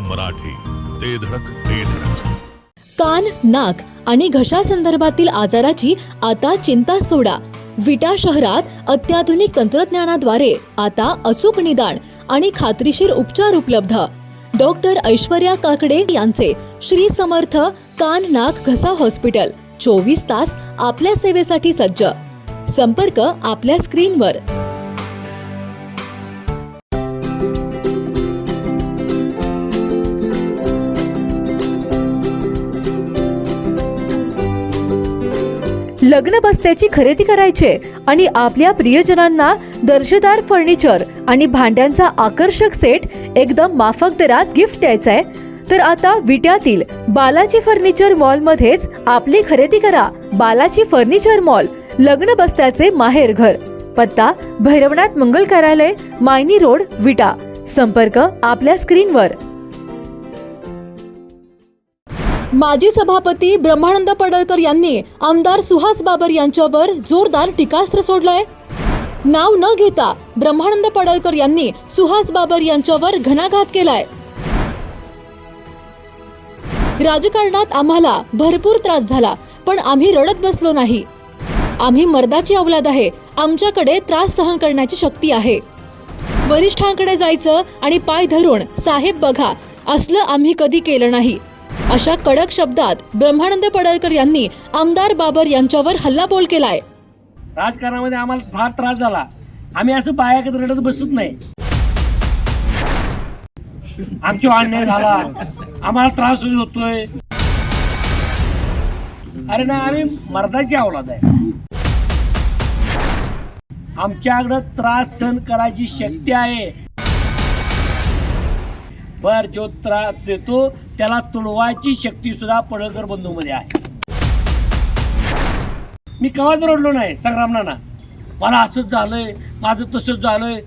मराठी, ते धडक ते धडक. कान, नाक आणि घशा संदर्भातील आजाराची आता चिंता सोडा. विटा शहरात अत्याधुनिक तंत्रज्ञानाद्वारे आता अचूक निदान आणि खात्रीशीर उपचार उपलब्ध. डॉक्टर ऐश्वर्या काकडे यांचे श्री समर्थ कान नाक घसा हॉस्पिटल 24 तास आपल्या सेवेसाठी सज्ज. संपर्क आपल्या स्क्रीनवर. लग्न बस्त्याची खरेदी करायचे आणि आपल्या प्रियजनांना दर्जेदार फर्निचर आणि भांड्यांचा आकर्षक सेट एकदम माफक दरात गिफ्ट द्यायचाय तर आता विट्यातील बालाजी फर्निचर मॉल मध्येच आपली खरेदी करा. बालाजी फर्निचर मॉल, लग्न बस्त्याचे माहेर घर. पत्ता भैरवनाथ मंगल कार्यालय, मायनी रोड, विटा. संपर्क आपल्या स्क्रीनवर. माजी सभापती ब्रह्मानंद पडळकर यांनी आमदार सुहास बाबर यांच्यावर जोरदार टीकास्त्र सोडलंय. नाव न घेता ब्रह्मानंद पडळकर यांनी सुहास बाबर यांच्यावर घणाघात केलाय. राजकारणात आम्हाला भरपूर त्रास झाला, पण आम्ही रडत बसलो नाही. आम्ही मर्दाची औलाद आहे. आमच्याकडे त्रास सहन करण्याची शक्ती आहे. वरिष्ठांकडे जायचं आणि पाय धरून साहेब बघा असलं आम्ही कधी केलं नाही. अशा कडक शब्दात ब्रह्मानंद पडळकर यांनी आमदार बाबर यांच्यावर हल्लाबोल केलाय. राजकारणामध्ये आम्हाला फार त्रास झाला. आम्ही असं बायाकडे रडत बसत नाही. आमचा अन्याय झाला, आम्हाला त्रास होतोय. अरे ना, आम्ही मर्दाची औलाद आहे. आमच्याकडे त्रास सहन करायची शक्ती आहे. बर, जो त्रास देतो त्याला तुडवायची शक्ती सुद्धा पडळकर बंधूमध्ये आहे. मी कवाच रडलो नाही संग्रामनाना. मला असंच झालंय, माझं तसंच झालंय.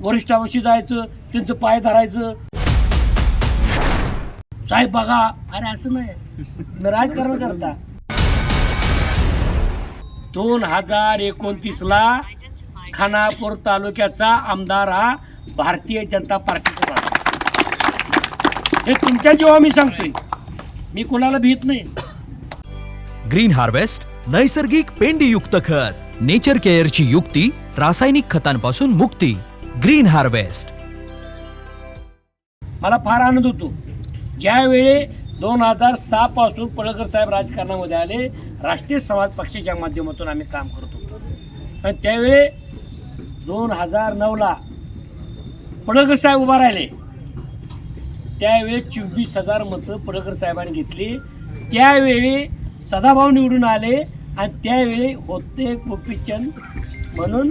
वरिष्ठापाशी जायचं, त्यांचं पाय धरायचं, साहेब बघा. अरे असं नाही, मी राजकारण करता. 2029ला खानापूर तालुक्याचा आमदार हा भारतीय जनता पार्टीचा झाला. हे तुमच्या जेव्हा मी सांगतोय, मी कोणाला भीत नाही. ग्रीन हार्वेस्ट नैसर्गिक पेंडीयुक्त खत, नेचर केअरची युक्ती, रासायनिक खतांपासून मुक्ती. Green harvest. मला फार आनंद होतो ज्यावेळी 2006 पासून पडळकर साहेब राजकारणामध्ये आले. राष्ट्रीय समाज पक्षाच्या माध्यमातून आम्ही काम करत होतो. आणि त्यावेळी 2009ला पडळकर साहेब उभा राहिले. त्यावेळी 24,000 मतं पडळकर साहेबांनी घेतली. त्यावेळी सदाभाऊ निवडून आले आणि त्यावेळी होते गोपीचंद म्हणून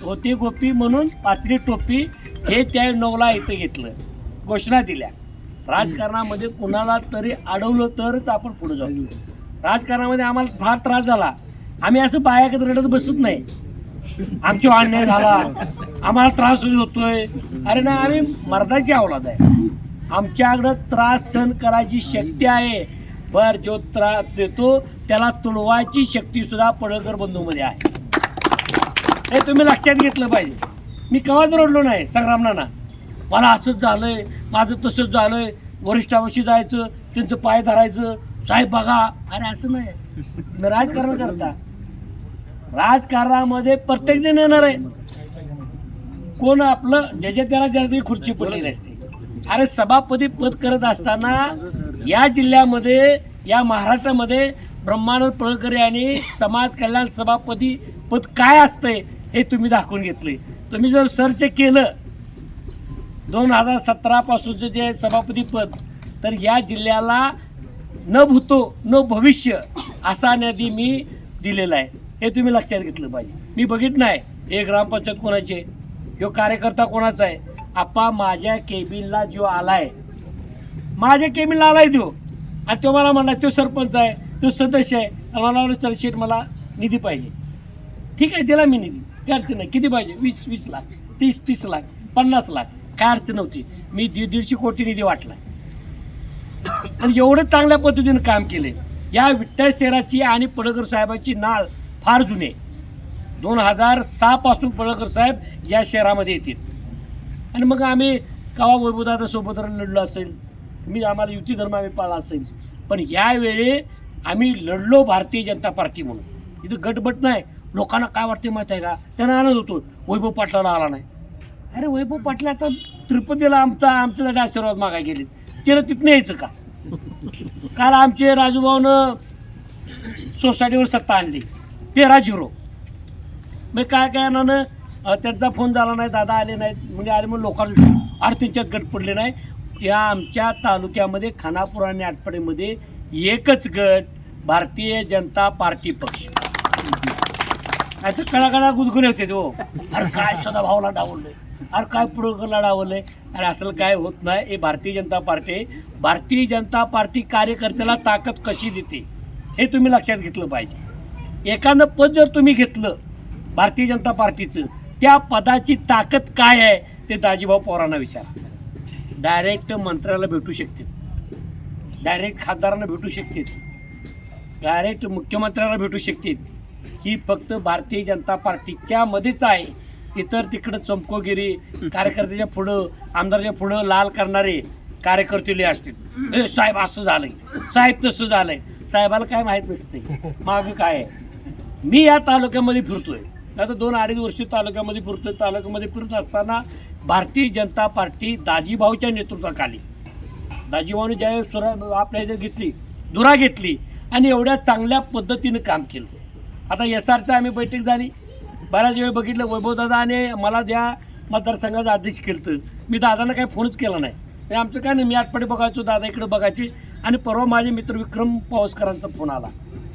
होते गोपी म्हणून पाचरी टोपी हे त्या 9ला इथं घेतलं, घोषणा दिल्या. राजकारणामध्ये कुणाला तरी अडवलं तरच आपण पुढे जाऊ. राजकारणामध्ये आम्हाला फार त्रास झाला. आम्ही असं बायाकडे रडत बसत नाही. आमचा अन्याय झाला, आम्हाला त्रास होतोय. अरे ना, आम्ही मर्दाची औलाद आहे. आमच्याकडे त्रास सहन करायची शक्ती आहे. बर, जो त्रास देतो त्याला तुडवायची शक्ती सुद्धा पडळकर बंधूमध्ये आहे. हे तुम्ही लक्षात घेतलं पाहिजे. मी कवाच रडलो नाही संग्रामनाना. मला असंच झालंय, माझं तसंच झालंय. वरिष्ठापाशी जायचं, त्यांचं पाय धरायचं, साहेब बघा. अरे असं नाही, मी राजकारण करता. राजकारणामध्ये प्रत्येक जण येणार आहे. कोण आपलं ज्याच्या त्याला ज्याला खुर्ची पडलेली असते. अरे सभापती पद करत असताना या जिल्ह्यामध्ये, या महाराष्ट्रामध्ये ब्रह्मानंद पडळकर यांनी समाज कल्याण सभापती पद काय असतंय हे तुम्ही दाखवून घेतले. तुम्ही जर सर्च केलं 2017 पासूनचं जे सभापती पद, तर या जिल्ह्याला न भूतो न भविष्य असा निधी मी दिलेला आहे. हे तुम्ही लक्षात घेतलं पाहिजे. मी बघितलं नाही हे ग्रामपंचायत कोणाचे, ह्यो कार्यकर्ता कोणाचा आहे. आपा माझ्या केबिनला जो आलाय, माझ्या केबिनला आलाय तो, आणि तो मला म्हणला तो सरपंच आहे, तो सदस्य आहे, आणि मला म्हणलं चल शेट मला निधी पाहिजे. ठीक आहे, दिला मी निधी, काय अडचण नाही. किती पाहिजे? 20 लाख, 30 लाख, 50 लाख, काय अडचण नव्हती. मी 150 कोटी निधी वाटला. आणि एवढं चांगल्या पद्धतीनं काम केले. या विठ्ठल शहराची आणि पडळकर साहेबांची नाळ फार जुने. 2006 पासून पडळकर साहेब या शहरामध्ये येतील. आणि मग आम्ही कवा वैभवदादा सोबत लढलो असेल, मी आम्हाला युती धर्म आम्ही पाळला असेल, पण यावेळी आम्ही लढलो भारतीय जनता पार्टी म्हणून. इथं गटबट नाही. लोकांना काय वाटते माहिती आहे का, त्यांना आनंद होतो वैभव पाटलाला आला नाही. अरे वैभव पाटील आता तिरुपतीला आमच्यासाठी आशीर्वाद मागाय गेले, त्याला तिथनं यायचं का? काल आमचे राजूभाऊनं सोसायटीवर सत्ता आणली 13-0. मग काय कारणानं त्यांचा फोन झाला नाही, दादा आले नाहीत, म्हणजे आले म्हणून लोकांना अरे त्यांच्यात गट पडले नाही. या आमच्या तालुक्यामध्ये खानापूर आणि आटपाडीमध्ये एकच गट भारतीय जनता पार्टी पक्ष. आता कळाकळा गुदगुले होते हो, अरे काय सदाभाऊला डावललंय, अरे काय पुढं डावलंय. अरे असं काय होत नाही. हे भारतीय जनता पार्टी आहे. भारतीय जनता पार्टी कार्यकर्त्याला ताकद कशी देते हे तुम्ही लक्षात घेतलं पाहिजे. एखादं पद जर तुम्ही घेतलं भारतीय जनता पार्टीचं, त्या पदाची ताकद काय आहे ते दाजीभाऊ पवारांना विचारा. डायरेक्ट मंत्र्याला भेटू शकते, डायरेक्ट खासदारांना भेटू शकते, डायरेक्ट मुख्यमंत्र्याला भेटू शकते. ही फक्त भारतीय जनता पार्टीच्या मध्येच आहे. इतर तिकडं चमकोगिरी कार्यकर्त्याच्या पुढं, आमदाराच्या पुढं लाल करणारे कार्यकर्ते असतील. साहेब असं झालंय, साहेब तसं झालंय. साहेबाला काय माहीत नसते मागं काय आहे. मी या तालुक्यामध्ये फिरतोय, आता 2-2.5 वर्ष तालुक्यामध्ये फिरतोय. तालुक्यामध्ये फिरत असताना भारतीय जनता पार्टी दाजीभाऊच्या नेतृत्वाखाली, दाजीभाऊने ज्यावेळेस आपल्या इथे घेतली, धुरा घेतली आणि एवढ्या चांगल्या पद्धतीनं काम केलं. आता SRचं आम्ही बैठक झाली, बऱ्याच वेळ बघितलं वैभवदादा आणि मला ज्या मतदारसंघाचा अध्यक्ष केलं, मी दादांना काही फोनच केला नाही. आमचं काय नाही, मी आटपाडी बघायचो, दादा इकडे बघायचे. आणि परवा माझे मित्र विक्रम पावसकरांचा फोन आला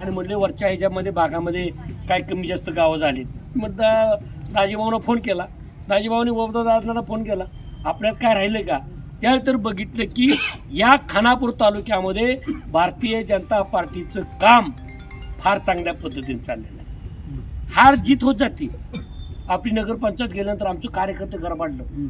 आणि म्हटले वरच्या ह्याच्यामध्ये भागामध्ये काय कमी जास्त गावं झालीत. मग दाजीभाऊनं फोन केला, दाजीभाऊने वैभवदादांना फोन केला, आपल्यात काय राहिलं का. त्यावेळी तर बघितलं की या खानापूर तालुक्यामध्ये भारतीय जनता पार्टीचं काम फार चांगल्या पद्धतीने चाललेलं आहे. हार जीत होत जाते. आपली नगरपंचायत गेल्यानंतर आमचं कार्यकर्ते गरबाडलं,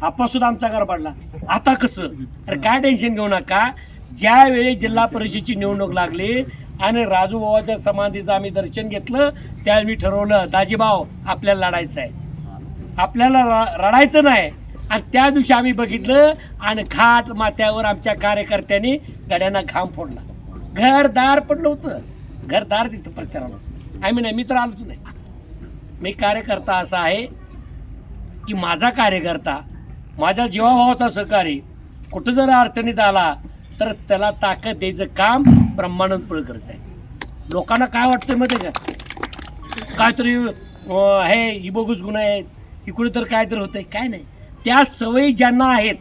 आपासुद्धा आमचा गरबाडला. आता कसं, अरे काय टेन्शन घेऊ नका. ज्यावेळी जिल्हा परिषदेची निवडणूक लागली आणि राजूभावाच्या समाधीचं आम्ही दर्शन घेतलं, त्यावेळी मी ठरवलं दाजीभाऊ आपल्याला लढायचं आहे, आपल्याला रडायचं नाही. आणि त्या दिवशी आम्ही बघितलं आणि घाट माथ्यावर आमच्या कार्यकर्त्यांनी गड्यांना घाम फोडला. घरदार पडलं होतं, घरदार तिथं प्रचाराला. आम्ही नाही, मी तर आलोच नाही. मी कार्यकर्ता असा आहे की माझा कार्यकर्ता, माझ्या जीवाभावाचा सहकारी कुठं जर अडचणीत आला तर त्याला ताकद द्यायचं काम ब्रह्मानंद पडळकरचं आहे. लोकांना काय वाटतं माहिती आहे का, काहीतरी हे ही बोगस गुन्हे आहेत, इकडे तर काय तर होतंय. काय नाही, त्या सवयी ज्यांना आहेत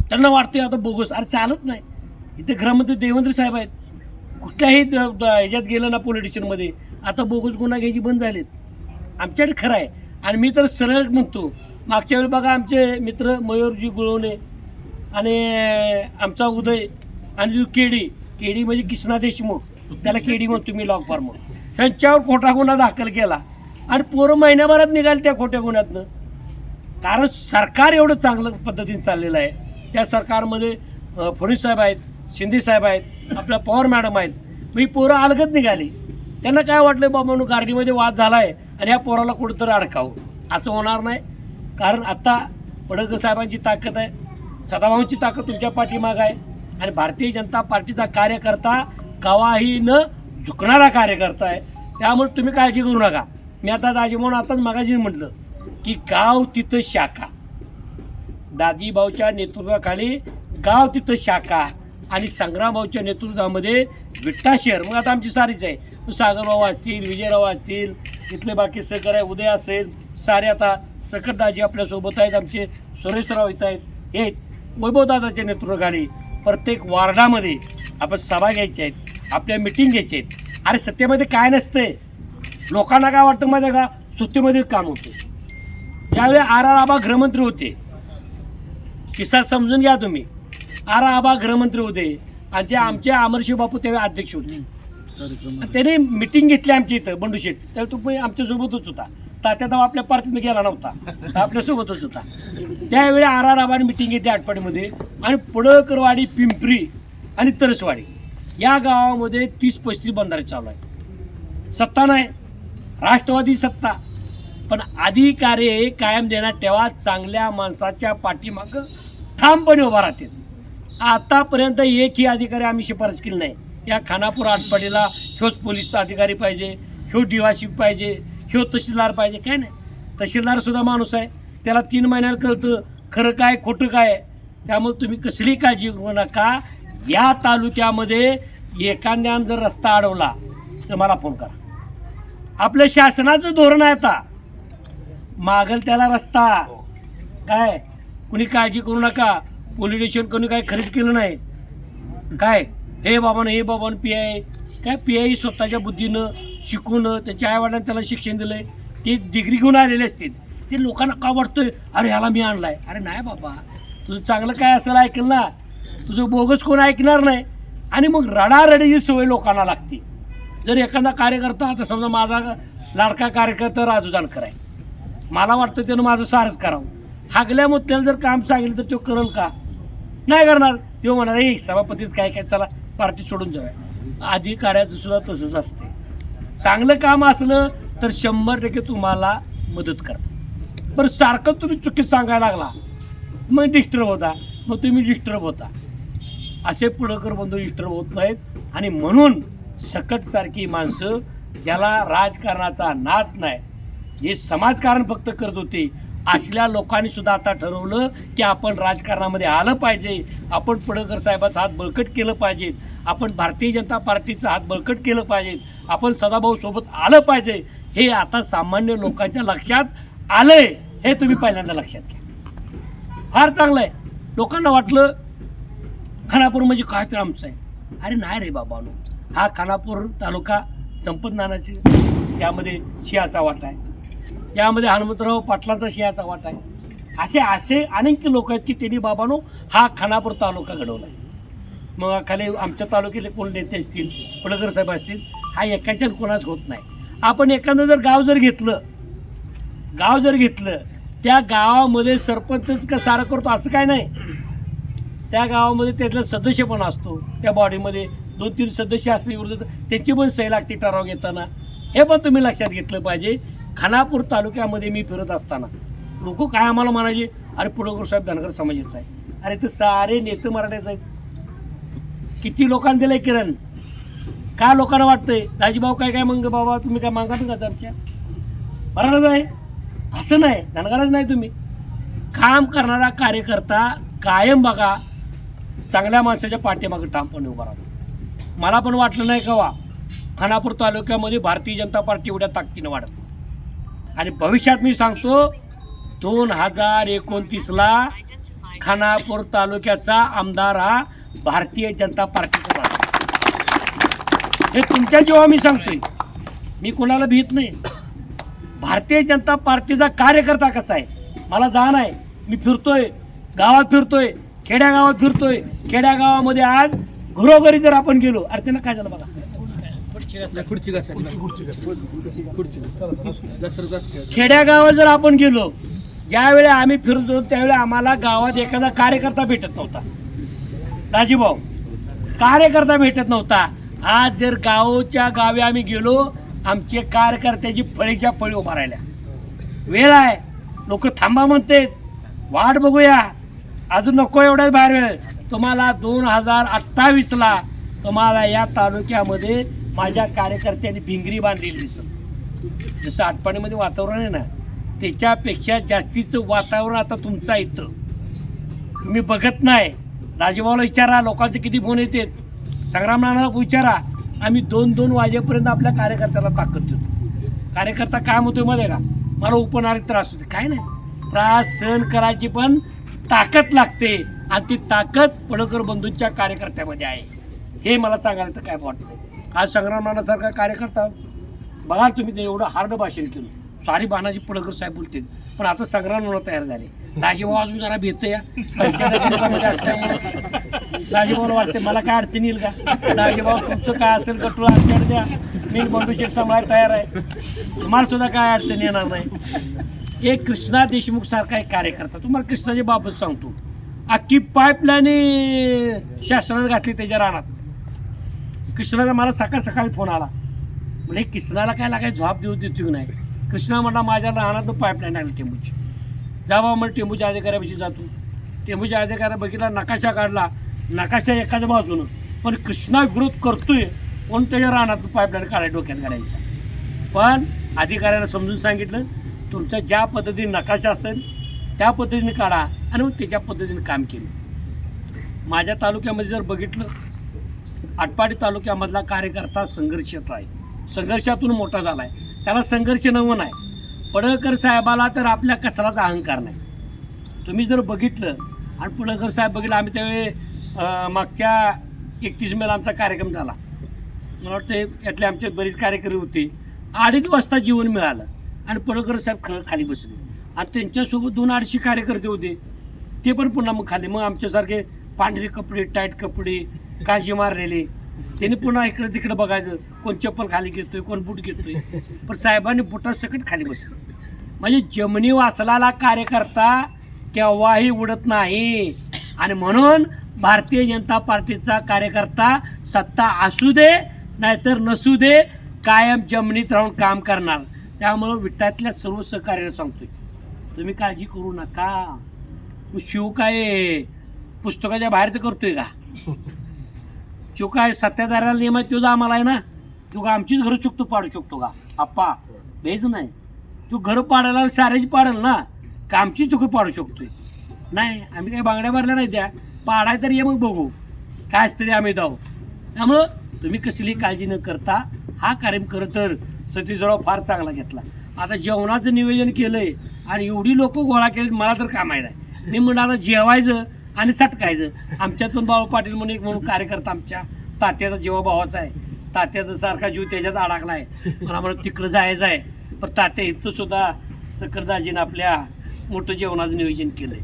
त्यांना वाटतं आता बोगस. अरे चालत नाही. इथे गृहमंत्री देवेंद्र साहेब आहेत, कुठल्याही ह्याच्यात गेलं ना पॉलिटिशियनमध्ये, आता बोगस गुन्हा घ्यायची बंद झालेत. आमच्याकडे खरं आहे. आणि मी तर सरळ म्हणतो, मागच्या वेळी बघा आमचे मित्र मयूरजी गुळवणे आणि आमचा उदय आणि जो केडी म्हणजे किसना देशमुख, त्याला केडी म्हणतो मी, लॉग फार्म, त्यांच्यावर खोटा गुन्हा दाखल केला आणि पोरं महिन्याभरात निघाले त्या खोट्या गुन्ह्यातनं. कारण सरकार एवढं चांगलं पद्धतीने चाललेलं आहे. त्या सरकारमध्ये फडणवीस साहेब आहेत, शिंदे साहेब आहेत, आपल्या पवार मॅडम आहेत. मी पोरं अलगत निघाली. त्यांना काय वाटलं, बाबा गार्डीमध्ये वाद झाला आहे आणि ह्या पोराला कुठंतरी अडकावं. असं होणार नाही. कारण आता पडळकर साहेबांची ताकद आहे, सदाभाऊंची ताकद तुमच्या पाठीमाग आहे. आणि भारतीय जनता पार्टीचा कार्यकर्ता कवाही न झुकणारा कार्यकर्ता आहे. त्यामुळे तुम्ही काळजी करू नका. मी आता दाजीभाऊन आताच मागाशी म्हटलं की गाव तिथं शाखा, दाजीभाऊच्या नेतृत्वाखाली गाव तिथं शाखा आणि संग्रामभाऊच्या नेतृत्वामध्ये विट्टा शहर. मग आता आमची सारीच आहे, सागरभाऊ असतील, विजयराव असतील, इथले बाकी सहकार आहे, उदय असेल, सारे आता सकरदाजी आपल्यासोबत आहेत, आमचे सुरेशराव येत आहेत. हे वैभवदादाच्या नेतृत्वाखाली प्रत्येक वार्डामध्ये आपण सभा घ्यायच्या आहेत, आपल्या मिटिंग घ्यायच्या आहेत. अरे सत्तेमध्ये काय नसतंय. लोकांना काय वाटतं माहिती आहे का, सत्तेमध्येच काम होते. ज्यावेळी R.R. आबा गृहमंत्री होते, किस्सा समजून घ्या तुम्ही, R.R. आबा गृहमंत्री होते आणि जे आमचे अमरशिव बापू त्यावेळी अध्यक्ष होते. त्याने मिटिंग घेतली आमच्या इथं बंडूशेठ, त्यावेळी तुम्ही आमच्यासोबतच होता. तात्या तेव्हा आपल्या पार्टीनं गेला नव्हता, आपल्यासोबतच होता. त्यावेळी R.R. आबाने मिटिंग घेतली आटपाडीमध्ये आणि पडळकरवाडी, पिंपरी आणि तरसवाडी या गावामध्ये 30-35 बंधारे चालू आहे. सत्ता नाही, राष्ट्रवादी सत्ता, पण अधिकारी हे कायम देण्यात ठेवा. चांगल्या माणसाच्या पाठीमागं ठामपणे उभा राहतील. आतापर्यंत एकही अधिकारी आम्ही शिफारस केली नाही. या खानापूर आटपाडीला ह्योच पोलीसचा अधिकारी पाहिजे, ह्यो डिवाशी पाहिजे, ह्यो तहसीलदार पाहिजे, काय नाही. तहसीलदारसुद्धा माणूस आहे, त्याला 3 महिन्याला कळतं खरं काय खोटं काय. त्यामुळे तुम्ही कसली काळजी घेऊ नका. या तालुक्यामध्ये एखाद्यानं जर रस्ता अडवला तर मला फोन करा. आपल्या शासनाचं धोरण आहे आता, मागल त्याला रस्ता. काय कुणी काळजी करू नका. पोलीस स्टेशन कोणी काय खरेदी केलं नाही. काय हे बाबानं पी आय स्वतःच्या बुद्धीनं शिकून त्याच्या आईवडिलांनी त्याला शिक्षण दिलं आहे. ते डिग्री घेऊन आलेले असतील. ते लोकांना का वाटतोय अरे ह्याला मी आणला आहे. अरे नाही बाबा, तुझं चांगलं काय असेल ऐकलं ना, तुझं बोगस कोण ऐकणार नाही. आणि मग रडारडीची सवय लोकांना लागते. जर एखादा कार्यकर्ता, आता समजा माझा लाडका कार्यकर्ता राजू जानकर आहे, मला वाटतं त्यानं माझं सारच करावं. हागल्या मुद्द्याला जर काम सांगितलं तर तो करेल का? नाही करणार. तो म्हणणार एक सभापतीच काय चला पार्टी सोडून जाऊया. अधिकाऱ्याचं सुद्धा तसंच असते. चांगलं काम असलं तर 100% तुम्हाला मदत करतात. बरं सारखं तुम्ही चुकीत सांगायला लागला मग डिस्टर्ब होता, मग तुम्ही डिस्टर्ब होता. असे पुढकर बंधू डिस्टर्ब होत नाहीत. आणि म्हणून सकटसारखी माणसं ज्याला राजकारणाचा नाद नाही, जे समाजकारण फक्त करत होते, असल्या लोकांनी सुद्धा आता ठरवलं की आपण राजकारणामध्ये आलं पाहिजे. आपण पडळकर साहेबाचा हात बळकट केलं पाहिजे. आपण भारतीय जनता पार्टीचा हात बळकट केलं पाहिजे. आपण सदाभाऊ सोबत आलं पाहिजे. हे आता सामान्य लोकांच्या लक्षात आलंय. हे तुम्ही पहिल्यांदा लक्षात घ्या. फार चांगलं आहे. लोकांना वाटलं खानापूर म्हणजे काय तर आमचं आहे. अरे नाही रे बाबांनो, हा खानापूर तालुका संपत नानाची यामध्ये शियाचा वाटा आहे. यामध्ये हनुमंतराव पाटलांचा शियाचा वाटा आहे. असे अनेक लोक आहेत की त्यांनी बाबांनो हा खानापूर तालुका घडवला आहे. मग खाली आमच्या तालुक्यातले कोण नेते असतील, पडळकर साहेब असतील, हा एकाच्या कोणाच होत नाही. आपण एखादं जर गाव जर घेतलं त्या गावामध्ये सरपंचच का सारं करतो असं काय नाही. त्या गावामध्ये त्यातला सदस्य पण असतो. त्या बॉडीमध्ये 2-3 सदस्य असले विरोधात त्याची पण सही लागते ठराव घेताना. हे पण तुम्ही लक्षात घेतलं पाहिजे. खानापूर तालुक्यामध्ये मी फिरत असताना लोक काय आम्हाला म्हणायचे, अरे पडळकर साहेब धनगर समाजाचा आहे. अरे ते सारे नेते मराठ्याचे आहेत. किती लोकांना दिलंय किरण? का लोकांना वाटतंय दाजीभाऊ काय मग बाबा तुम्ही काय मागा का चर्चा मराठाच आहे असं नाही, धनगरच नाही. तुम्ही काम करणारा कार्यकर्ता कायम बघा चांगल्या माणसाच्या पाठीमागे ठामपणे उभा राहतो. मला पण वाटलं नाही का खानापूर तालुक्यामध्ये भारतीय जनता पार्टी एवढ्या ताकदीनं वाढत. आणि भविष्यात मी सांगतो 2029ला खानापूर तालुक्याचा आमदार हा भारतीय जनता पार्टीचा वाढतो. हे तुमच्या जेव्हा मी सांगतोय, मी कोणाला भीत नाही. भारतीय जनता पार्टीचा कार्यकर्ता कसा आहे मला जाण आहे. मी फिरतोय, गावात फिरतोय, खेड्यागावात फिरतोय. खेड्यागावामध्ये आज घरोघरी जर आपण गेलो, अरे त्यांना काय झालं बघा, खेड्यागावात जर आपण गेलो, ज्यावेळी आम्ही फिरतो त्यावेळी आम्हाला गावात एखादा कार्यकर्ता भेटत नव्हता. दाजीभाऊ कार्यकर्ता भेटत नव्हता. आज जर गावच्या गावी आम्ही गेलो, आमचे कार्यकर्त्याची फळीच्या फळी उभा राहिल्या. वेळ आहे, लोक थांबा म्हणते, वाट बघूया, अजून नको एवढ्याच बाहेर वेळ. तुम्हाला 2028ला तुम्हाला या तालुक्यामध्ये माझ्या कार्यकर्त्यांनी भिंगरी बांधलेली दिसत. जसं आटपाडीमध्ये वातावरण आहे ना, त्याच्यापेक्षा जास्तीचं वातावरण आता तुमचं इथं तुम्ही बघत नाही. राजीभाऊला विचारा, लोकांचे किती फोन येतात. संग्राम नानाला विचारा. आम्ही 2-2 वाजेपर्यंत आपल्या कार्यकर्त्याला ताकद देतो. कार्यकर्ता काय म्हणतोय मध्ये का, मला उपनारी त्रास होते, काय नाही, त्रास सहन करायची पण ताकद लागते. आणि ती ताकद पडळकर बंधूंच्या कार्यकर्त्यामध्ये आहे. हे मला सांगायला तर काय वाटतं. आज संग्राम नानासारखा कार्यकर्ता बघा तुम्ही, ते एवढं हार्ड भाषण केलं, सारी बाणाजी पडळकर साहेब बोलते, पण आता संग्राम नाना तयार झाले. दाजीभाऊ अजून जरा भेटतं या पैशामध्ये असल्यामुळे दाजीभाऊला वाटते मला काय अडचण येईल का. दाजीभाऊ तुमचं काय असेल का तुला अडचण द्या, मी बंधुशेठ सांभाळायला तयार आहे, तुम्हाला सुद्धा काय अडचण येणार नाही. एक कृष्णा देशमुख सारखा एक कार्यकर्ता, तुम्हाला कृष्णाच्या बाबत सांगतो, अख्खी पाईपलाईन शासनाने घातली त्याच्या रानात. कृष्णाचा मला सकाळी फोन आला, म्हणजे कृष्णाला काय लागायचं झोप देऊ देतो नाही. कृष्णा म्हणला माझ्या रानातून पाईपलाईन लागली टेंबूची, जावा म्हणजे टेंबूच्या अधिकाऱ्यापाशी जातो. टेंबूच्या अधिकाऱ्या बघितला, नकाशा काढला, नकाशा एकाच्या बाजूनं, पण कृष्णा विरोध करतोय म्हणून त्याच्या रानातून पाईपलाईन काढायला डोक्यात काढायचा. पण अधिकाऱ्यानं समजून सांगितलं तुमचा ज्या पद्धतीने नकाशा असेल त्या पद्धतीने काढा आणि मग त्याच्या पद्धतीने काम केलं. माझ्या तालुक्यामध्ये जर बघितलं, आटपाडी तालुक्यामधला कार्यकर्ता संघर्षात आहे, संघर्षातून मोठा झाला आहे. त्याला संघर्ष नवं नाही. पडळकर साहेबाला तर आपल्या कसलाच अहंकार नाही. तुम्ही जर बघितलं आणि पडळकर साहेब बघितलं, आम्ही त्यावेळी मागच्या 31 मेला आमचा कार्यक्रम झाला. मला वाटतं यातले आमचे बरेच कार्यकर्ते होते. 2:30 वाजता जेवण मिळालं आणि पडळकर साहेब खाली बसले आणि त्यांच्यासोबत 200-250 कार्यकर्ते होते. ते पण पुन्हा मग खाली. मग आमच्यासारखे पांढरे कपडे, टाईट कपडे, काळजी मारलेले, त्यांनी पुन्हा इकडं तिकडं बघायचं, कोण चप्पल खाली घेतोय, कोण बूट घेतोय. पण साहेबांनी बुटासकट खाली बसलं. म्हणजे जमिनी वासलाला कार्यकर्ता केव्हाही उडत नाही. आणि म्हणून भारतीय जनता पार्टीचा कार्यकर्ता सत्ता असू दे नाहीतर नसू दे, कायम जमिनीत राहून काम करणार. त्यामुळं विट्यातल्या सर्व सहकार्याला सांगतोय, तुम्ही काळजी करू नका. शिव काय पुस्तकाच्या बाहेरचं करतोय का? शिव काय सत्ताधाऱ्याला नियम आहे तोच आम्हाला आहे ना? तो का आमचीच घरं चुकतो पाडू शकतो का? आप्पा बेच नाही. तो घरं पाडायला साऱ्याची पाडेल ना, का आमची चुकं पाडू शकतोय? नाही, आम्ही काही बांगड्या भरल्या नाही, त्या पाडाय तर ये मग बघू काय असतं ते आम्ही जाऊ. त्यामुळं तुम्ही कसली काळजी न करता हा कार्यक्रम खरं तर सतीशराव फार चांगला घेतला. आता जेवणाचं नियोजन केलंय आणि एवढी लोक गोळा केली, मला तर काय माहीत आहे. मी म्हणाला जेवायचं आणि सटकायचं. आमच्यातून बाळू पाटील म्हणून कार्यकर्ता आमच्या तात्याचा जेव्हा भावाचा आहे, तात्याचा सारखा जीव त्याच्यात अडकला आहे. मला म्हणून तिकडं जायचं आहे. पण तात्या इथं सुद्धा सकरदाजीनं आपल्या मोठं जेवणाचं नियोजन केलंय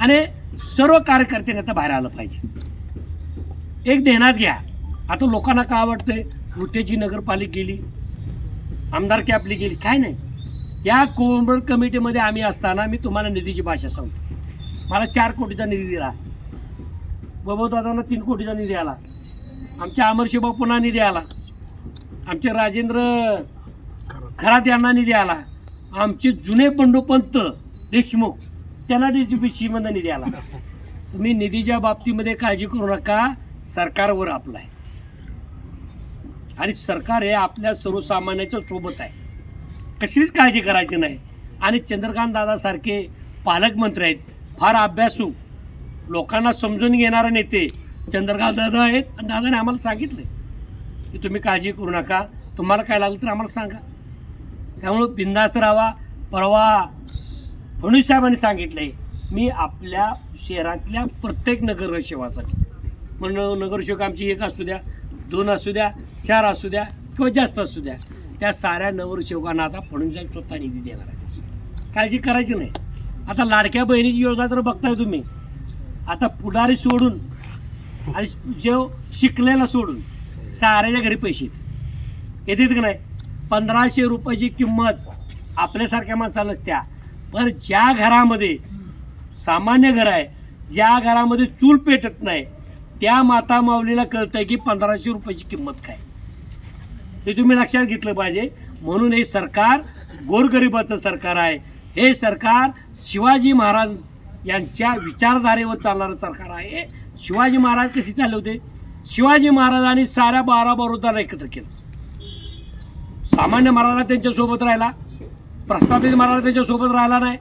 आणि सर्व कार्यकर्त्यांनी आता बाहेर आलं पाहिजे. एक ध्यानात घ्या, आता लोकांना काय वाटतंय विट्याची नगरपालिका गेली, आमदारकी आपली गेली, काय नाही. या कोंबड कमिटीमध्ये आम्ही असताना मी तुम्हाला निधीची भाषा सांगतो. मला 4 कोटीचा निधी दिला, बबोदादांना 3 कोटीचा निधी आला, आमच्या अमरशी बापूंना निधी आला, आमचे राजेंद्र खरात यांना निधी आला, आमचे जुने बंडोपंत देशमुख त्यांना DGPC-मधून निधी आला. तुम्ही निधीच्या बाबतीमध्ये काळजी करू नका, सरकारवर आपला आहे आणि सरकार हे आपल्या सर्वसामान्याच्या सोबत आहे, कशीच काळजी करायची नाही. आणि चंद्रकांत दादासारखे पालकमंत्री आहेत, फार अभ्यासू, लोकांना समजून घेणारे नेते चंद्रकांत दादा आहेत. आणि दादाने आम्हाला सांगितलं की तुम्ही काळजी करू नका, तुम्हाला काय लागलं तर आम्हाला सांगा. त्यामुळं बिंदास्त राहावा. परवा फडणवीस साहेबांनी सांगितलं आहे, मी आपल्या शहरातल्या प्रत्येक नगरसेवकासाठी, म्हणून नगरसेवक आमची 1 असू द्या, 2 असू द्या, 4 असू द्या किंवा जास्त असू द्या, त्या साऱ्या नगरसेवकांना आता फडणवीस साहेब स्वतः निधी देणार आहे. काळजी करायची नाही. आता लाडक्या बहिणीची योजना तर बघताय तुम्ही. आता पुढारी सोडून आणि जो शिकलेला सोडून साऱ्याच्या घरी पैसे येतात का नाही. 1500 रुपयाची किंमत आपल्यासारख्या माणसाला नसत्या. पण ज्या घरामध्ये सामान्य घर आहे, ज्या घरामध्ये चूल पेटत नाही, त्या माता माऊलीला कळतंय की 1500 रुपयाची किंमत काय. हे तुम्ही लक्षात घेतलं पाहिजे. म्हणून हे सरकार गोरगरिबाचं सरकार आहे. हे सरकार शिवाजी महाराज यांच्या विचारधारेवर चालणारं सरकार आहे. शिवाजी महाराज कशी चालले होते? शिवाजी महाराजांनी साऱ्या 12 बरोदाला एकत्र केलं. सामान्य महाराजा त्यांच्यासोबत राहिला, प्रस्थापित महाराज त्यांच्यासोबत राहिला नाही,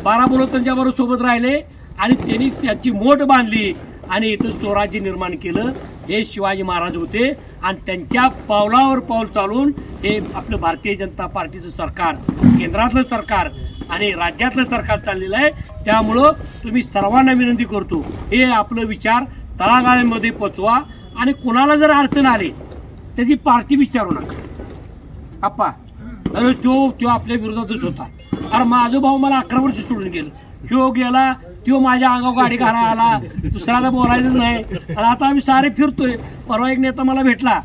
12 बरोबर त्यांच्याबरोबर सोबत राहिले आणि त्यांनी त्याची मोठ बांधली आणि इथं स्वराज्य निर्माण केलं. हे शिवाजी महाराज होते आणि त्यांच्या पावलावर पाऊल चालून हे आपलं भारतीय जनता पार्टीचं सरकार, केंद्रातलं सरकार आणि राज्यातलं सरकार चाललेलं आहे. त्यामुळं तुम्ही सर्वांना विनंती करतो, हे आपलं विचार तळागाळामध्ये पोचवा आणि कोणाला जर अडचण आली त्याची पार्टी विचारू नका. आप्पा अरे तो आपल्या विरोधातच होता, अरे माझा भाऊ मला 11 वर्ष सोडून गेलं, तो गेला, तो माझ्या अंगावर गाडी घालायला आला, दुसऱ्याला बोलायचं नाही. आणि आता आम्ही सारे फिरतोय. परवा एक नेता मला भेटला,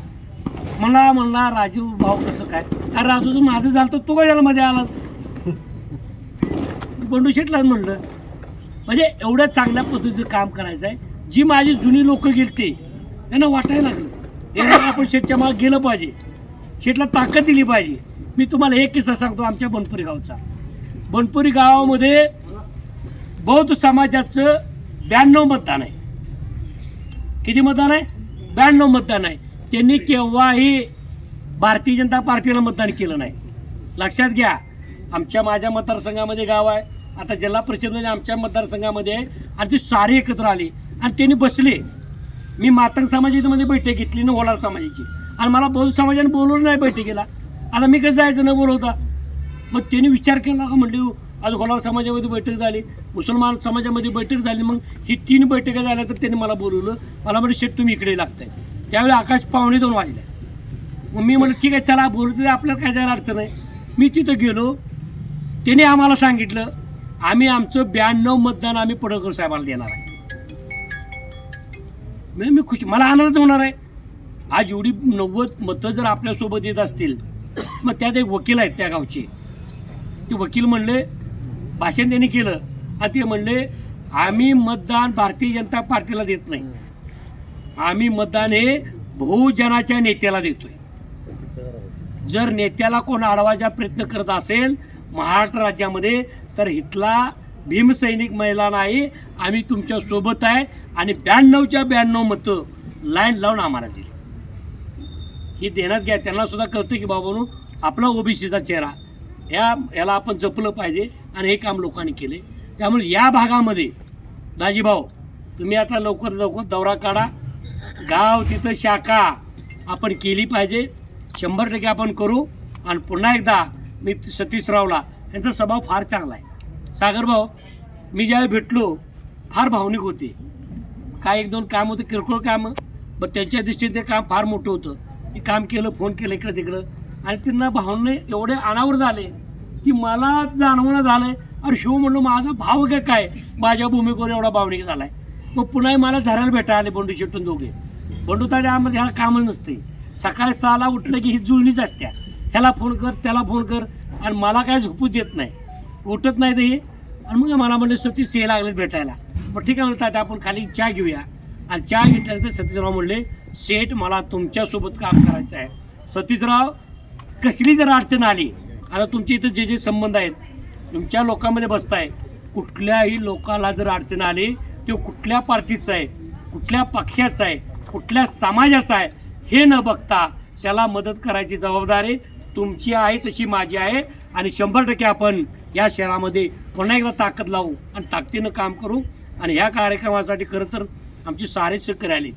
म्हणला राजू भाऊ कसं काय? अरे राजूचं माझं झालं तर तू काय याला मध्ये आलाच? बंडू शेटला म्हणलं. म्हणजे एवढ्या चांगल्या पद्धतीचं काम करायचं आहे. जी माझी जुनी लोक गेलते त्यांना वाटायला लागलं हे आपण शेटच्या मागे गेलं पाहिजे. शेटला ताकद दिली पाहिजे. मी तुम्हाला एक किस्सा सांगतो आमच्या बनपुरी गावचा. बनपुरी गावामध्ये बौद्ध समाजाचं 92 मतदान आहे. किती मतदान आहे? 92 मतदान आहे. त्यांनी केव्हाही भारतीय जनता पार्टीला मतदान केलं नाही. लक्षात घ्या. माझ्या मतदारसंघामध्ये गाव आहे, आता जिल्हा परिषदमध्ये आमच्या मतदारसंघामध्ये आहे, आणि ते सारे एकत्र आले आणि त्यांनी बसले. मी मातंग समाजामध्ये बैठक घेतली ना, होलार समाजाची, आणि मला बौद्ध समाजाने बोलवलं नाही बैठकीला. आता मी कसं जायचं न बोलवता? मग त्यांनी विचार केला का, म्हणले आज होलार समाजामध्ये बैठक झाली, मुसलमान समाजामध्ये बैठक झाली, मग ही 3 बैठका झाल्या, तर त्यांनी मला बोलवलं. मला म्हणजे शेट तुम्ही इकडे लागताय. त्यावेळी आकाश 1:45 वाजले. मग मी म्हणलं ठीक आहे चला बोलू, तरी आपल्याला काय जायला अडचण आहे. मी तिथं गेलो. त्याने आम्हाला सांगितलं आम्ही आमचं 92 मतदान आम्ही पडळकर साहेबाला देणार आहे. मी खुश, मला आनंद होणार आहे. आज एवढी 90 मतं जर आपल्यासोबत येत असतील, मग त्यात एक वकील आहेत त्या गावचे. ते वकील म्हणले, भाषण त्यांनी केलं आणि ते म्हणले आम्ही मतदान भारतीय जनता पार्टीला देत नाही, आम्ही मतदान हे बहुजनाच्या नेत्याला देतोय. जर नेत्याला कोण अडवायचा प्रयत्न करत असेल महाराष्ट्र राज्यामध्ये, तर इथला भीमसैनिक महिला नाही, आम्ही तुमच्या सोबत आहे आणि 92च्या 92 मतं लाईन लावून आम्हाला दिली. ही देण्यात घ्या. त्यांना सुद्धा कळतं की बाबांनो आपला ओबीसीचा चेहरा याला आपण जपलं पाहिजे, आणि हे काम लोकांनी केले. त्यामुळे या भागामध्ये दाजीभाऊ तुम्ही आता लवकर दौरा काढा. गाव तिथं शाखा आपण केली पाहिजे, 100% आपण करू. आणि पुन्हा एकदा मी सतीशरावला, त्यांचा स्वभाव फार चांगला आहे. सागरभाऊ मी ज्यावेळी भेटलो फार भावनिक होते. काय 1-2 काम होतं, किरकोळ कामं, पण त्यांच्या दृष्टीने ते काम फार मोठं होतं. ते काम केलं, फोन केलं इकडं तिकडं, आणि त्यांना भावने एवढे अनावर झाले की मला जाणवणं झालं आहे अरे शिव म्हणलं माझा भाव काय माझ्या भूमिकेवर एवढा भावनिक झाला आहे. मग पुन्हा मला धरायला भेटायला आले बंडू शेट्टून दोघे. बंडू ताडे आम्हाला ह्याला कामच नसते. सकाळी 6ला उठलं की ही जुळणीच असत्या, ह्याला फोन कर त्याला फोन कर, आणि मला काय झोपूच देत नाही, उठत नाही ते. आणि मग मला म्हणलं सतीश हे लागले भेटायला. मग ठीक आहे म्हणतात आपण खाली चहा घेऊया. आणि चहा घेतल्यानंतर सतीशराव म्हणले शेठ मला तुमच्यासोबत काम करायचं आहे. सतीशराव कसली जर अडचण आली, आता तुमच्या इथं जे संबंध आहेत तुमच्या लोकांमध्ये बसताय, कुठल्याही लोकाला जर अडचण आली, तो कुठल्या पार्टीचा आहे, कुठल्या पक्षाचा आहे, कुठल्या समाजाचा आहे हे न बघता त्याला मदत करायची जबाबदारी तुमची आहे, तशी माझी आहे. आणि 100% आपण या शहरामध्ये पुन्हा एकदा ताकद लावू आणि ताकदीनं काम करू. आणि ह्या कार्यक्रमासाठी खरं तर आमची सारे सहकार्य आले.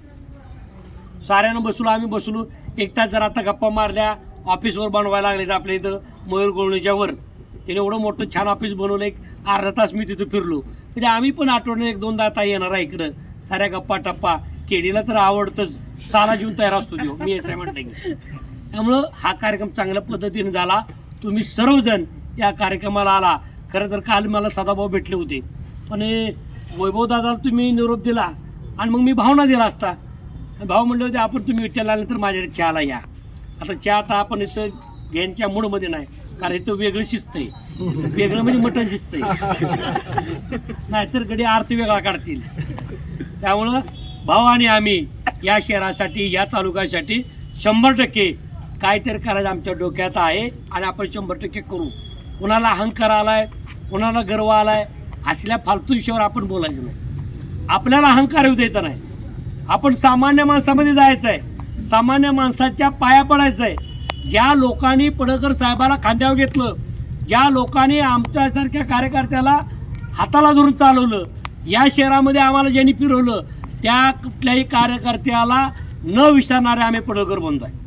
साऱ्यानं आम्ही बसलो 1 तास. जर आता गप्पा मारल्या, ऑफिसवर बनवायला लागले तर आपल्या इथं मयूर गोळणीच्या वर त्याने एवढं मोठं छान ऑफिस बनवलं. 1 अर्धा तास मी तिथं फिरलो. म्हणजे आम्ही पण आठवड्याने 1-2दा आता येणार आहे इकडं. साऱ्या गप्पा टप्पा केडीला तर आवडतंच, साला जीवन तयार असतो देऊ मी याचं म्हटलं की. त्यामुळं हा कार्यक्रम चांगल्या पद्धतीने झाला. तुम्ही सर्वजण या कार्यक्रमाला आला. खरं तर काल मला सदाभाऊ भेटले होते, पण वैभव दादाला तुम्ही निरोप दिला आणि मग मी भावना दिला असता. भाऊ म्हणले होते आपण तुम्ही विचारल्यानंतर माझ्याकडे चहाला या. आता चहा आता आपण इथं घेण्याच्या मूडमध्ये नाही, कारण इथं वेगळं शिस्त आहे. वेगळं म्हणजे मटण शिस्त आहे, नाहीतर गडी आरती वेगळा काढतील. त्यामुळं भाऊ आणि आम्ही या शहरासाठी, या तालुक्यासाठी 100% काहीतरी करायचं आमच्या डोक्यात आहे आणि आपण 100% करू. कुणाला अहंकार आलाय, कुणाला गर्व आलाय, असल्या फालतू विषयावर आपण बोलायचं नाही. आपल्याला अहंकार येऊ द्यायचा नाही. आपण सामान्य माणसामध्ये जायचं आहे, सामान्य माणसाच्या पाया पडायचं आहे. ज्या लोकांनी पडळकर साहेबाला खांद्यावर घेतलं, ज्या लोकांनी आमच्यासारख्या कार्यकर्त्याला हाताला धरून चालवलं, या शहरामध्ये आम्हाला ज्यांनी फिरवलं, त्या कुठल्याही कार्यकर्त्याला न विसरणारे आम्ही पडळकर बनतो आहे.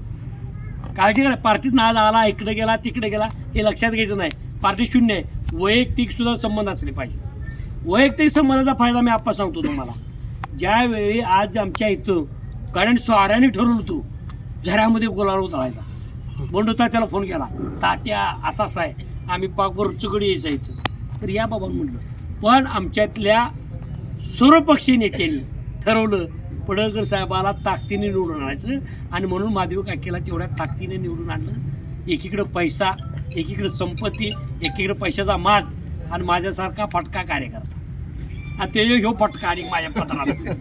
काळजी करा, पार्टीत नाद आला, इकडे गेला तिकडे गेला हे लक्षात घ्यायचं नाही. पार्टी शून्य आहे. वैयक्तिक सुद्धा संबंध असले पाहिजे. वैयक्तिक संबंधाचा फायदा मी आप्पा सांगतो तुम्हाला. ज्यावेळी आज आमच्या इथं कारण स्वाऱ्याने ठरवलं होतं झऱ्यामध्ये गुलाल उतरायचा, बंडूता त्याला फोन केला, तात्या असाच आहे, आम्ही पाकवर चुकडी यायचं इथं. तर या बाबा म्हटलं. पण आमच्यातल्या सर्वपक्षीय नेत्यांनी ठरवलं पडळकर साहेबाला ताकदीने निवडून आणायचं, आणि म्हणून माधवी काकीला तेवढ्या ताकदीने निवडून आणलं. एकीकडं पैसा, एकीकडं संपत्ती, एकीकडं पैशाचा माज, आणि माझ्यासारखा फटका कार्यकर्ता, आणि ते ह्यो फटका आणि माझ्या पत्राला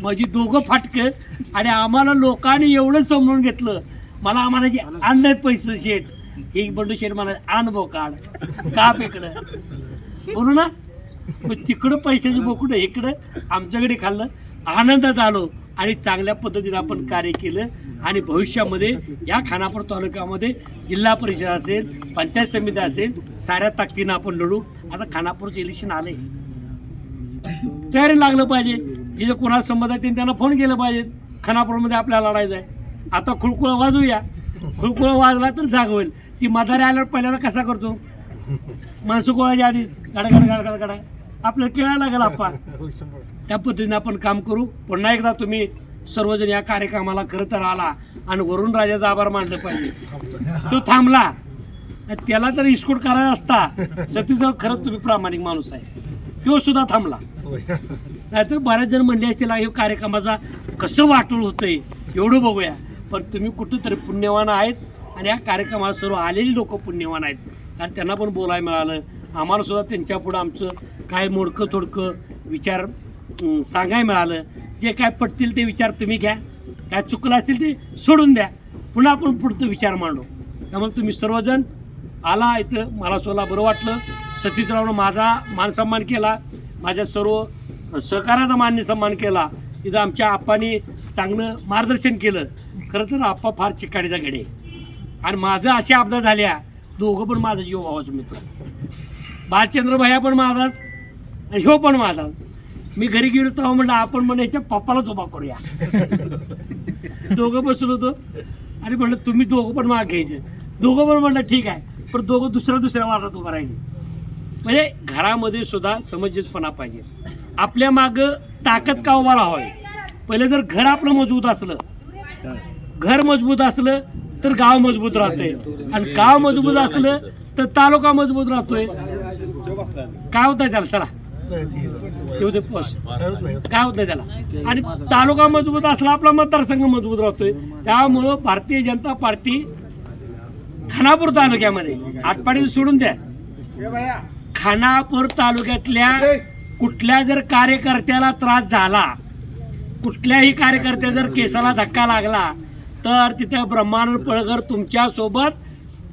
माझी दोघं फाटकं. आणि आम्हाला लोकांनी एवढं समजून घेतलं, मला म्हणायचे आणलेत पैसे शेठ, हे बंडू शेठ म्हणायचे आण बोकाड काप इकडं बोलू ना. मग तिकडं पैशाची बोकुड इकडं आमच्याकडे खाल्लं, आनंदात आलो आणि चांगल्या पद्धतीने आपण कार्य केलं. आणि भविष्यामध्ये या खानापूर तालुक्यामध्ये जिल्हा परिषद असेल, पंचायत समिती असेल, साऱ्या ताकदीनं आपण लढू. आता खानापूरचं इलेक्शन आले, तयारी लागलं पाहिजे. जिथे कोणाला संबंध आहे त्यांनी त्यांना फोन केलं पाहिजे, खानापूरमध्ये आपल्याला लढायचं आहे. आता खुळकुळ वाजवूया, खुळकुळ वाजला तर जाग होईल. ती म्हातारी आल्यावर पहिल्यांदा कसा करतो, माणसं गोळाच्या आधीच गाडा गाडा गाडा गाडा आपल्याला खेळायला लागेल. आपण त्या पद्धतीने आपण काम करू. पुन्हा एकदा तुम्ही सर्वजण या कार्यक्रमाला खरं तर आला आणि वरुण राजाचा आभार मानलं पाहिजे. तो थांबला, त्याला तर इस्कोट करायचा असता. सतीजवळ खरंच तुम्ही प्रामाणिक माणूस आहे, तो सुद्धा थांबला. नाहीतर बऱ्याच जण म्हणले असतील हे कार्यक्रमाचा कसं वाटोळ होतंय एवढं बघूया. पण तुम्ही कुठंतरी पुण्यवान आहेत आणि या कार्यक्रमाला सर्व आलेली लोक पुण्यवान आहेत, कारण त्यांना पण बोलायला मिळालं. आम्हाला सुद्धा त्यांच्या पुढं आमचं काय मोडकं थोडकं विचार सांगायला मिळालं. जे काय पटतील ते विचार तुम्ही घ्या, काय चुकलं असतील ते सोडून द्या, पुन्हा आपण पुढचं विचार मांडू. त्यामुळे तुम्ही सर्वजण आला इथं, मला स्वतःला बरं वाटलं. सतीशरावनं माझा मानसन्मान केला, माझ्या सर्व सहकार्याचा मान्य सन्मान केला. इथं आमच्या आप्पांनी चांगलं मार्गदर्शन केलं. खरं तर आप्पा फार चिकाडीचा गडे आणि माझं अशा अपघात झाल्या, दोघं पण माझा जीव भावाचा मित्र. बालचंद्र भैया पण माझाच आणि ह्यो पण माझाच. मी घरी गेलो तेव्हा म्हणलं आपण म्हणलं याच्या पप्पालाच उभा करूया. दोघं बसलो होतो आणि म्हणलं तुम्ही दोघं पण माग घ्यायचे. दोघं पण म्हणलं ठीक आहे, पण दोघं दुसऱ्या वाटात उभं राहिले. म्हणजे घरामध्ये सुद्धा समंजसपणा पाहिजे. आपल्या मागं ताकद का उभा राहावी. पहिले जर घर आपलं मजबूत असलं, घर मजबूत असलं तर गाव मजबूत राहतंय, आणि गाव मजबूत असलं तर तालुका मजबूत राहतोय. काय होत आहे त्याला, चला तेवढे पस काय होत नाही त्याला. आणि तालुका मजबूत असला आपला मतदारसंघ मजबूत राहतोय. त्यामुळं भारतीय जनता पार्टी खानापूर तालुक्यामध्ये, आटपाडी सोडून द्या, खानापूर तालुक्यातल्या कुठल्या जर कार्यकर्त्याला त्रास झाला, कुठल्याही कार्यकर्त्या जर केसाला धक्का लागला, तर तिथे ब्रह्मानंद पळकर तुमच्या सोबत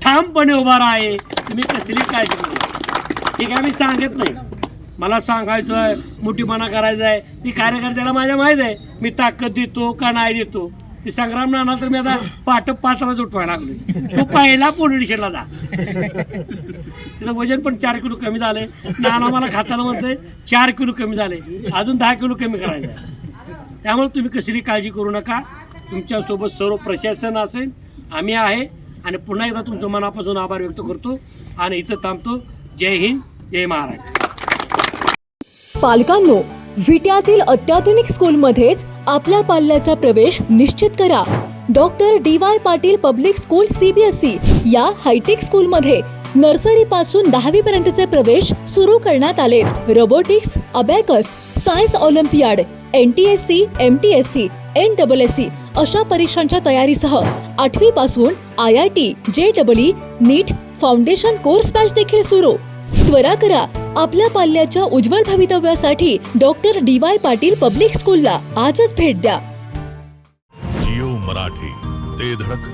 ठामपणे उभा आहे. तुम्ही कसली काळजी करू नका. ठीक आहे, मी सांगत नाही, मला सांगायचं आहे, मोठीपणा करायचा आहे, ती कार्यकर्त्याला माझ्या माहीत आहे मी ताकद देतो का नाही देतो. ते संग्राम नाना तर मी आता पाठ 5 उठवायला लागलो. तो पहिला पोलीस स्टेशनला जा, तिचं वजन पण 4 किलो कमी झालंय. नाना मला खाताना म्हणतंय 4 किलो कमी झाले, अजून 10 किलो कमी करायचं आहे. त्यामुळे तुम्ही कसली काळजी करू नका. तुमच्यासोबत सर्व प्रशासन असेल, आम्ही आहे. आणि पुन्हा एकदा तुमचं मनापासून आभार व्यक्त करतो आणि इथं थांबतो. जय हिंद, जय महाराष्ट्र. पालकांनो, विट्यातील अत्याधुनिक स्कूलमध्येच आपल्या पाल्याचा प्रवेश निश्चित करा. Doctor DY Patil public school CBSE या हायटेक स्कूलमध्ये नर्सरी पासून 10वी पर्यंतचे प्रवेश सुरू करण्यात आले. Robotics, abacus, science Olympiad, NTSC, MTSC, NSSC अशा परीक्षांच्या तयारीसह 8वी पासून IIT, JEE, नीट, फाउंडेशन कोर्स बॅच देखील सुरू. त्वरा करा, आपल्या पाल्याच्या उज्ज्वल भवितव्यासाठी डॉक्टर DY पाटील पब्लिक स्कूलला आजच भेट द्या. जिओ मराठी, ते धडक